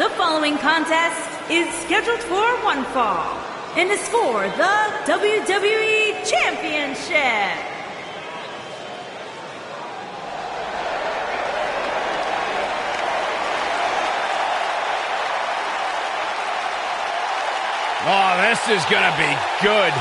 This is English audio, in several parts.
The following contest is scheduled for one fall and is for the WWE Championship. Oh, this is gonna be good.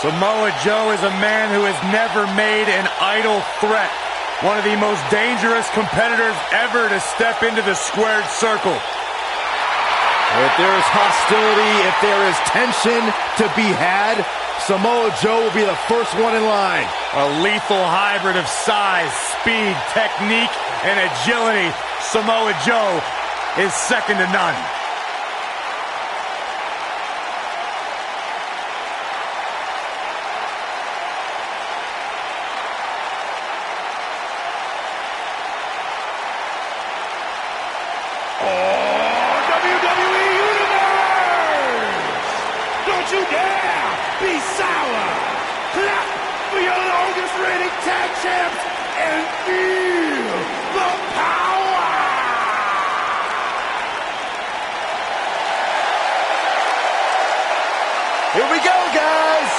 Samoa Joe is a man who has never made an idle threat. One of the most dangerous competitors ever to step into the squared circle. If there is hostility, if there is tension to be had, Samoa Joe will be the first one in line. A lethal hybrid of size, speed, technique, and agility. Samoa Joe is second to none. You dare be sour. Clap for your longest reigning tag champs and feel the power. Here we go, guys.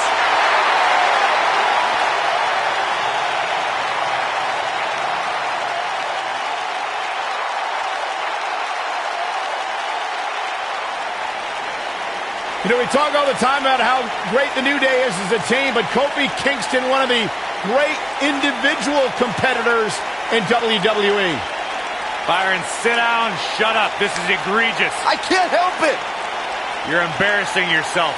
You know, we talk all the time about how great the New Day is as a team, but Kofi Kingston, one of the great individual competitors in WWE. Byron, sit down, shut up. This is egregious. I can't help it. You're embarrassing yourself.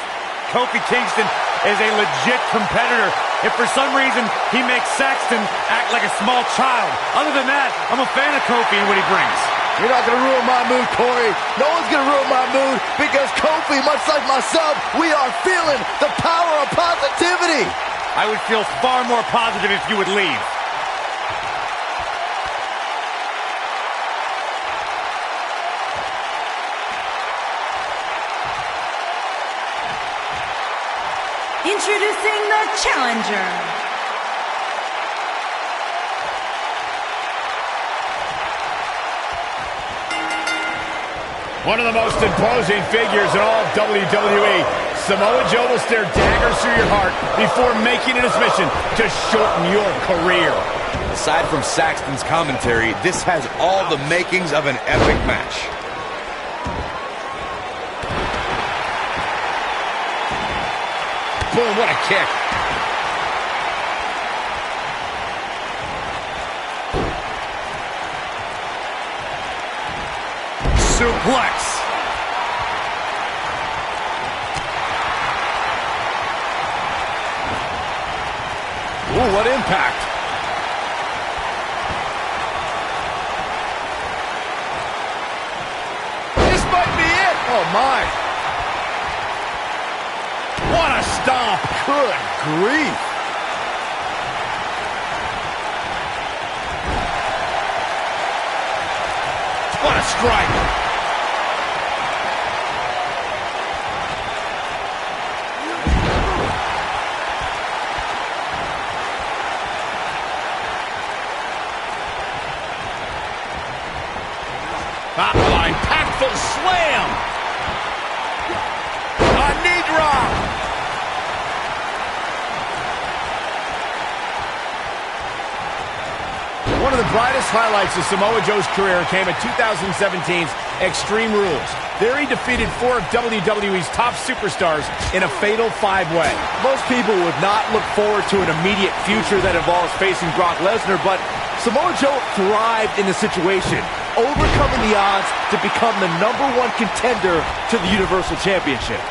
Kofi Kingston is a legit competitor. If for some reason he makes Saxton act like a small child. Other than that, I'm a fan of Kofi and what he brings. You're not going to ruin my mood, Corey. No one's going to ruin my mood because Kofi, much like myself, we are feeling the power of positivity. I would feel far more positive if you would leave. Introducing the challenger. One of the most imposing figures in all of WWE. Samoa Joe will stare daggers through your heart before making it his mission to shorten your career. Aside from Saxton's commentary, this has all the makings of an epic match. Boom, what a kick. Suplex. Ooh, what impact. This might be it. Oh, my. What a stomp. Good grief. What a strike. Hotline, impactful slam. A knee drop. One of the brightest highlights of Samoa Joe's career came at 2017's Extreme Rules. There he defeated 4 of WWE's top superstars in a fatal 5-way. Most people would not look forward to an immediate future that involves facing Brock Lesnar, but Samoa Joe thrived in the situation, overcoming the odds to become the #1 contender to the Universal Championship.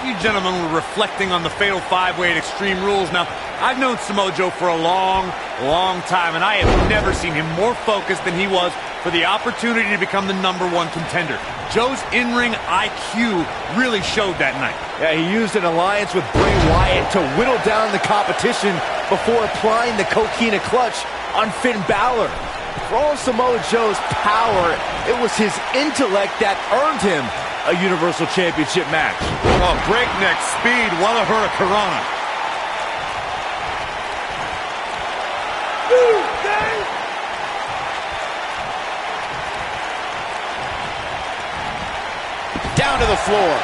You gentlemen were reflecting on the fatal 5-way at Extreme Rules. Now, I've known Samoa Joe for a long, long time, and I have never seen him more focused than he was for the opportunity to become the #1 contender. Joe's in-ring IQ really showed that night. Yeah, he used an alliance with Bray Wyatt to whittle down the competition before applying the coquina clutch on Finn Balor. For all Samoa Joe's power, it was his intellect that earned him a Universal Championship match. Oh, breakneck speed, Walla Hurricanrana. Down to the floor.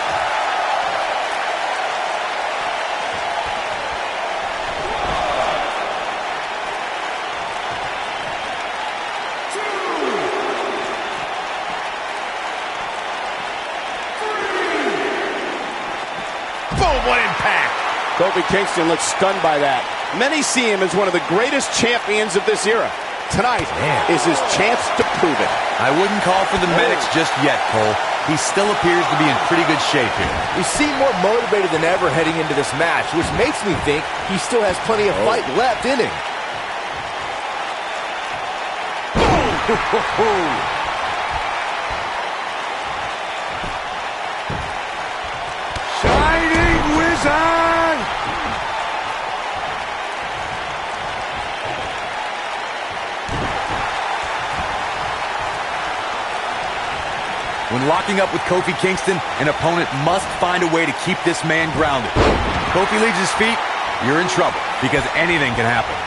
Boom, what impact. Kofi Kingston looks stunned by that. Many see him as one of the greatest champions of this era. Tonight is his chance to prove it. I wouldn't call for the medics just yet, Cole. He still appears to be in pretty good shape here. He seemed more motivated than ever heading into this match, which makes me think he still has plenty of fight left in him. Shining Wizard! When locking up with Kofi Kingston, an opponent must find a way to keep this man grounded. Kofi leaves his feet, you're in trouble, because anything can happen.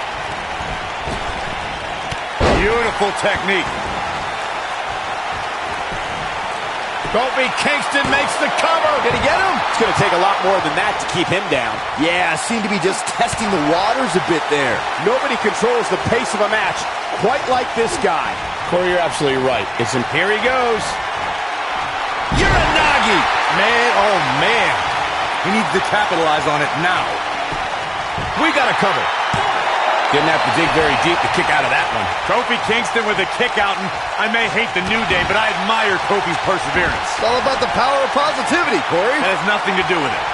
Beautiful technique. Kofi Kingston makes the cover. Gonna get him? It's going to take a lot more than that to keep him down. Yeah, seemed to be just testing the waters a bit there. Nobody controls the pace of a match quite like this guy. Corey, you're absolutely right. Here he goes. Uranagi! Man, oh man. He needs to capitalize on it now. We got a cover. Didn't have to dig very deep to kick out of that one. Kofi Kingston with a kick out, and I may hate the New Day, but I admire Kofi's perseverance. It's all about the power of positivity, Corey. That has nothing to do with it.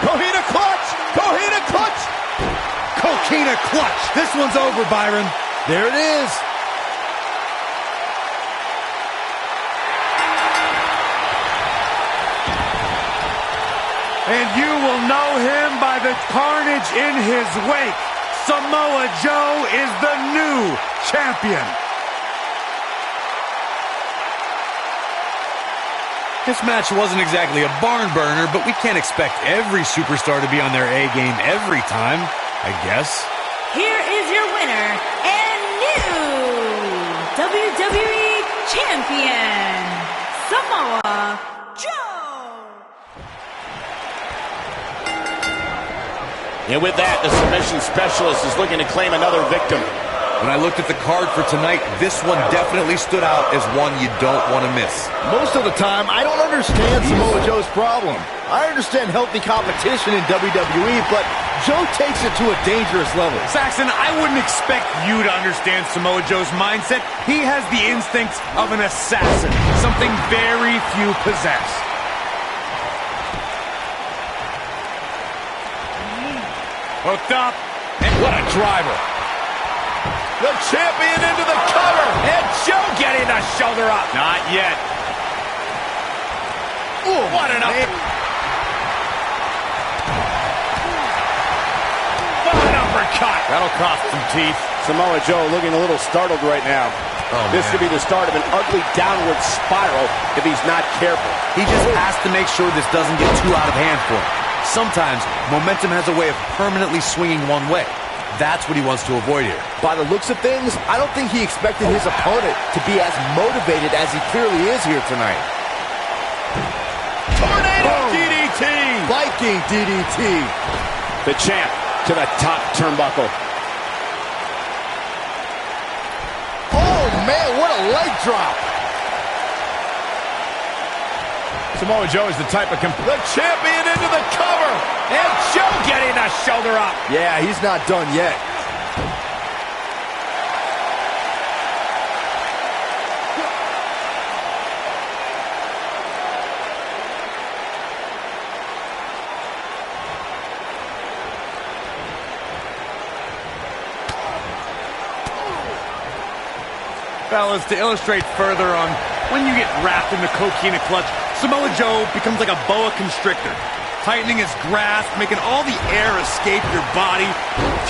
Coquina clutch! Coquina clutch! Coquina clutch. This one's over, Byron. There it is. And you will know him by the carnage in his wake. Samoa Joe is the new champion. This match wasn't exactly a barn burner, but we can't expect every superstar to be on their A game every time, I guess. Here is your winner and new WWE Champion, Samoa Joe. And with that, the submission specialist is looking to claim another victim. When I looked at the card for tonight, this one definitely stood out as one you don't want to miss. Most of the time, I don't understand Samoa Joe's problem. I understand healthy competition in WWE, but Joe takes it to a dangerous level. Saxon, I wouldn't expect you to understand Samoa Joe's mindset. He has the instincts of an assassin, something very few possess. Hooked up. And what a driver. The champion into the cover. And Joe getting the shoulder up. Not yet. Ooh, what an up. What an uppercut. That'll cost some teeth. Samoa Joe looking a little startled right now. This could be the start of an ugly downward spiral if he's not careful. He just has to make sure this doesn't get too out of hand for him. Sometimes, momentum has a way of permanently swinging one way. That's what he wants to avoid here. By the looks of things, I don't think he expected his opponent to be as motivated as he clearly is here tonight. Tornado DDT! Viking DDT. The champ to the top turnbuckle. Oh, man, what a leg drop. Samoa Joe is the type of the champion into the cover. And Joe getting the shoulder up. Yeah, he's not done yet. Fellas, to illustrate further on when you get wrapped in the coquina clutch, Samoa Joe becomes like a boa constrictor, tightening his grasp, making all the air escape your body,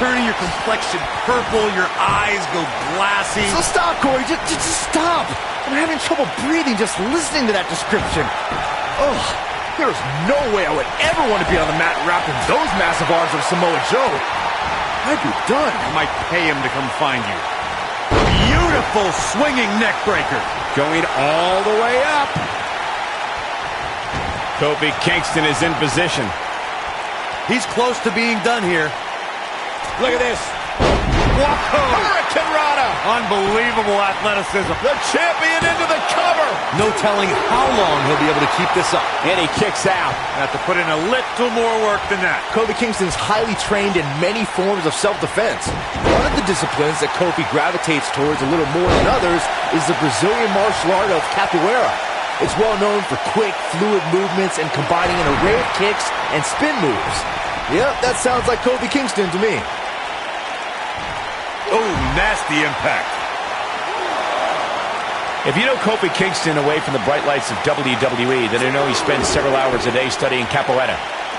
turning your complexion purple, your eyes go glassy. So stop, Corey. Just stop. I'm having trouble breathing just listening to that description. Oh, there's no way I would ever want to be on the mat wrapped in those massive arms of Samoa Joe. I'd be done. I might pay him to come find you. Beautiful swinging neck breaker. Going all the way up. Kofi Kingston is in position. He's close to being done here. Look at this. Whoa! Hurricane Rana. Unbelievable athleticism. The champion into the cover. No telling how long he'll be able to keep this up. And he kicks out. Have to put in a little more work than that. Kofi Kingston's highly trained in many forms of self-defense. One of the disciplines that Kofi gravitates towards a little more than others is the Brazilian martial art of capoeira. It's well known for quick, fluid movements and combining an array of kicks and spin moves. Yep, that sounds like Kofi Kingston to me. Oh, nasty impact. If you know Kofi Kingston away from the bright lights of WWE, then you know he spends several hours a day studying capoeira.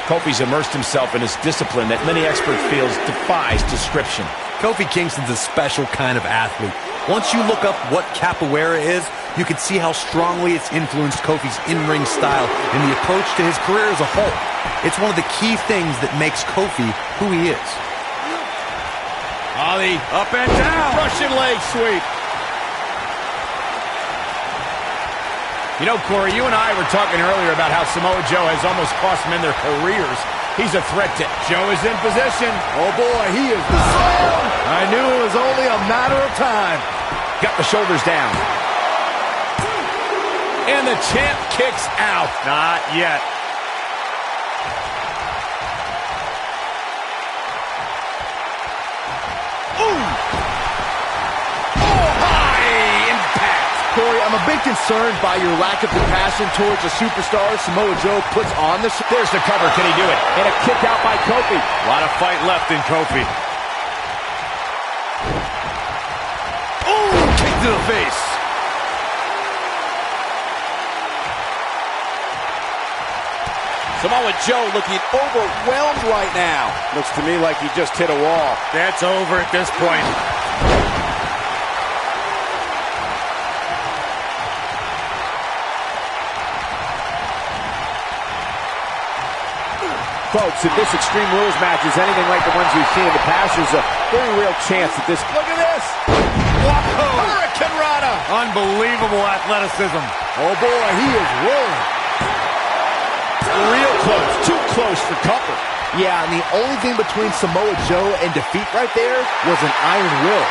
Kofi's immersed himself in his discipline that many experts feel defies description. Kofi Kingston's a special kind of athlete. Once you look up what capoeira is, you can see how strongly it's influenced Kofi's in-ring style and the approach to his career as a whole. It's one of the key things that makes Kofi who he is. Ali up and down. Russian leg sweep. You know, Corey, you and I were talking earlier about how Samoa Joe has almost cost men their careers. He's a threat to... Joe is in position. Oh boy, he is the slam. I knew it was only a matter of time. Got the shoulders down. And the champ kicks out. Not yet. Corey, I'm a bit concerned by your lack of compassion towards a superstar Samoa Joe puts on the... There's the cover. Can he do it? And a kick out by Kofi. A lot of fight left in Kofi. Oh, kick to the face. Samoa Joe looking overwhelmed right now. Looks to me like he just hit a wall. That's over at this point. Folks, if this Extreme Rules match is anything like the ones we've seen in the past, there's a very real chance that this... Look at this! Whoa! Hurricane Rana! Unbelievable athleticism. Oh boy, he is rolling. Real close. Too close for comfort. Yeah, and the only thing between Samoa Joe and defeat right there was an iron will.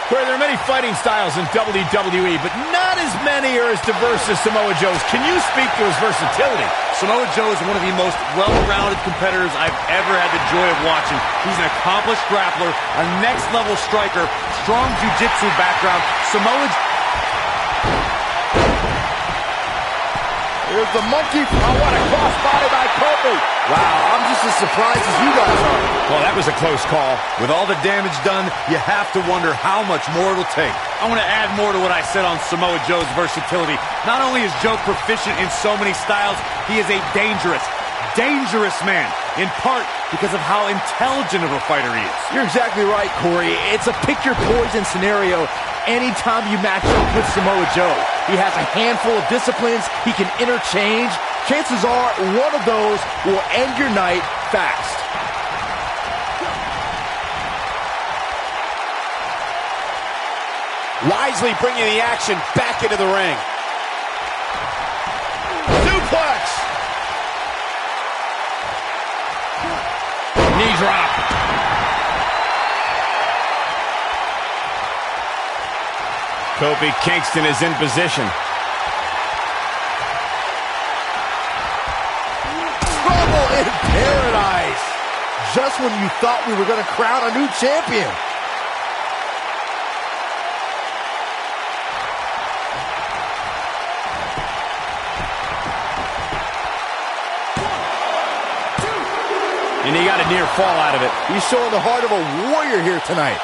Where there are many fighting styles in WWE, but not as many are as diverse as Samoa Joe's. Can you speak to his versatility? Samoa Joe is one of the most well-rounded competitors I've ever had the joy of watching. He's an accomplished grappler, a next-level striker, strong jiu-jitsu background. Here's the monkey. Oh, what a crossbody by Kofi. Wow, I'm just as surprised as you guys are. Well, that was a close call. With all the damage done, you have to wonder how much more it'll take. I want to add more to what I said on Samoa Joe's versatility. Not only is Joe proficient in so many styles, he is a dangerous man, in part because of how intelligent of a fighter he is. You're exactly right, Corey. It's a pick-your-poison scenario anytime you match up with Samoa Joe. He has a handful of disciplines he can interchange. Chances are one of those will end your night fast. Wisely bringing the action back into the ring. Suplex. Knee drop. Kofi Kingston is in position. Trouble in paradise. Just when you thought we were going to crown a new champion. And he got a near fall out of it. He's showing the heart of a warrior here tonight.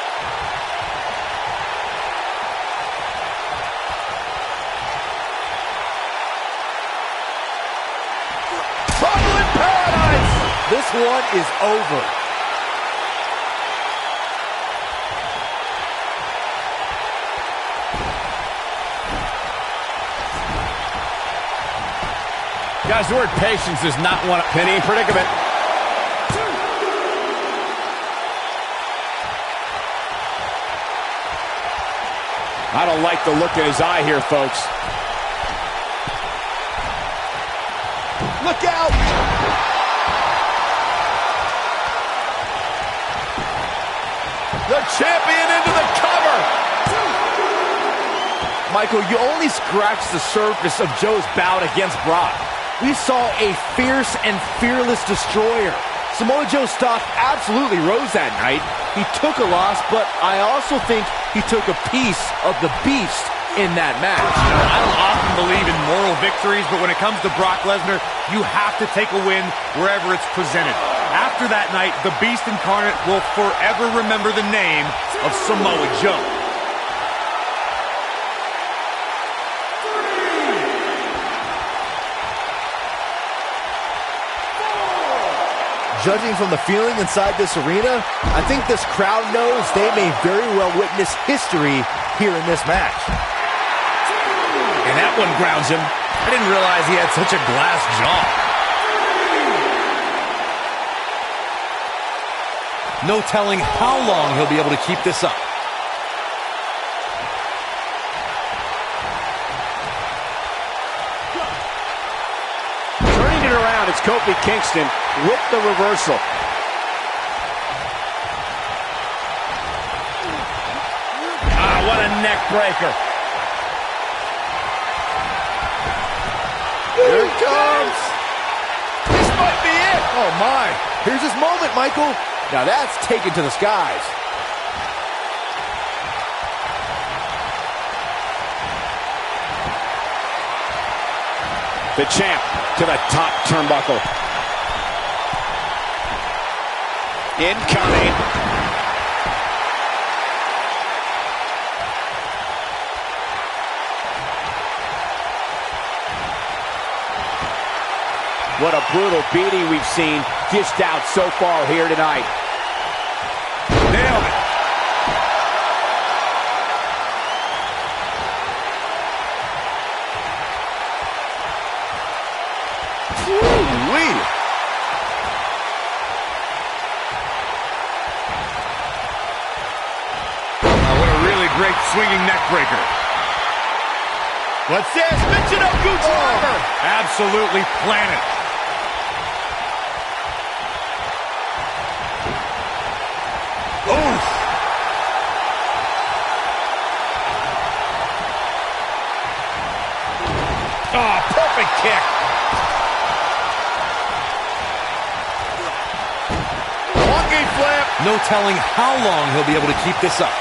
Trouble in paradise! This one is over. Guys, the word patience does not want a penny predicament. I don't like the look in his eye here, folks. Look out! The champion into the cover! Michael, you only scratched the surface of Joe's bout against Brock. We saw a fierce and fearless destroyer. Samoa Joe's stock absolutely rose that night. He took a loss, but I also think he took a piece of the beast in that match. You know, I don't often believe in moral victories, but when it comes to Brock Lesnar, you have to take a win wherever it's presented. After that night, the Beast Incarnate will forever remember the name of Samoa Joe. Judging from the feeling inside this arena, I think this crowd knows they may very well witness history here in this match. And that one grounds him. I didn't realize he had such a glass jaw. No telling how long he'll be able to keep this up. Turning it around, it's Kofi Kingston with the reversal. Ah, what a neck breaker. Here it comes! This might be it. Oh my! Here's his moment, Michael! Now that's taken to the skies. The champ to the top turnbuckle. Incoming. What a brutal beating we've seen dished out so far here tonight. Nailed it. Woo-wee. What a really great swinging neck breaker. What's this? Michinoku driver. Absolutely planet. Oof. Oh, perfect kick. Monkey flip. No telling how long he'll be able to keep this up.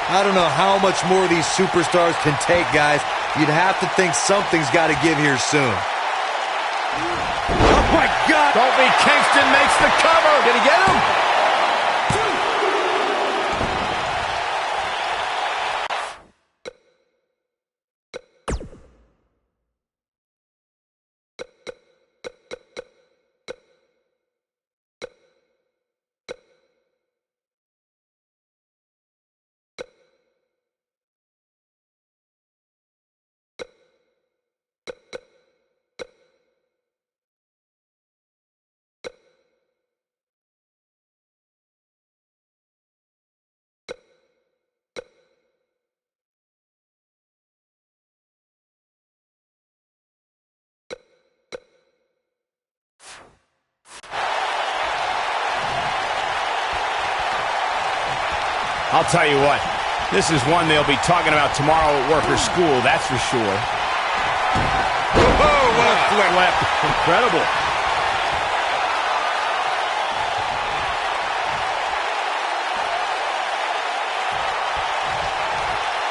I don't know how much more these superstars can take, guys. You'd have to think something's got to give here soon. Oh, my God. Kofi Kingston makes the cover. Did he get him? I'll tell you what, this is one they'll be talking about tomorrow at work or school, that's for sure. Oh, what a flip. Incredible.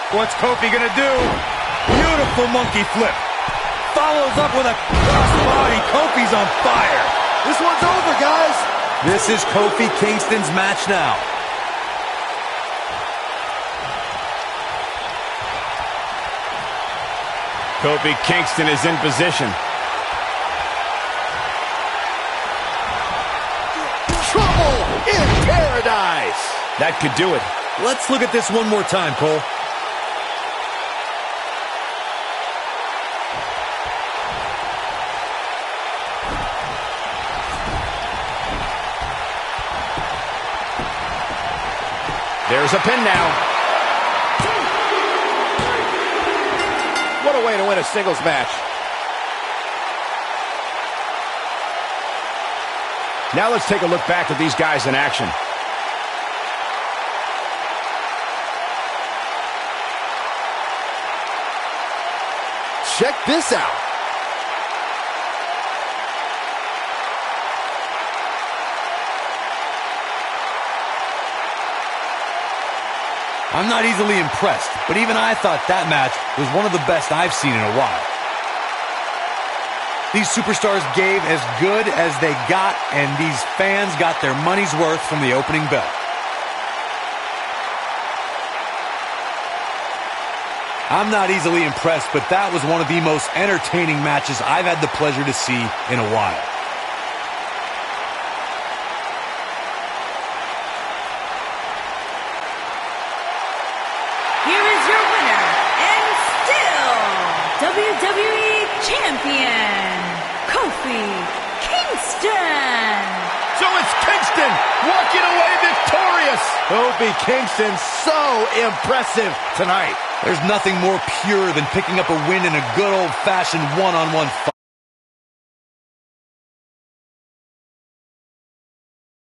What's Kofi gonna do? Beautiful monkey flip. Follows up with a crossbody. Kofi's on fire. This one's over, guys. This is Kofi Kingston's match now. Kofi Kingston is in position. Trouble in paradise. That could do it. Let's look at this one more time, Cole. There's a pin now. What a way to win a singles match. Now let's take a look back at these guys in action. Check this out. I'm not easily impressed, but even I thought that match was one of the best I've seen in a while. These superstars gave as good as they got, and these fans got their money's worth from the opening bell. I'm not easily impressed, but that was one of the most entertaining matches I've had the pleasure to see in a while. Here is your winner, and still WWE Champion, Kofi Kingston. So it's Kingston walking away victorious. Kofi Kingston, so impressive tonight. There's nothing more pure than picking up a win in a good old-fashioned one-on-one fight.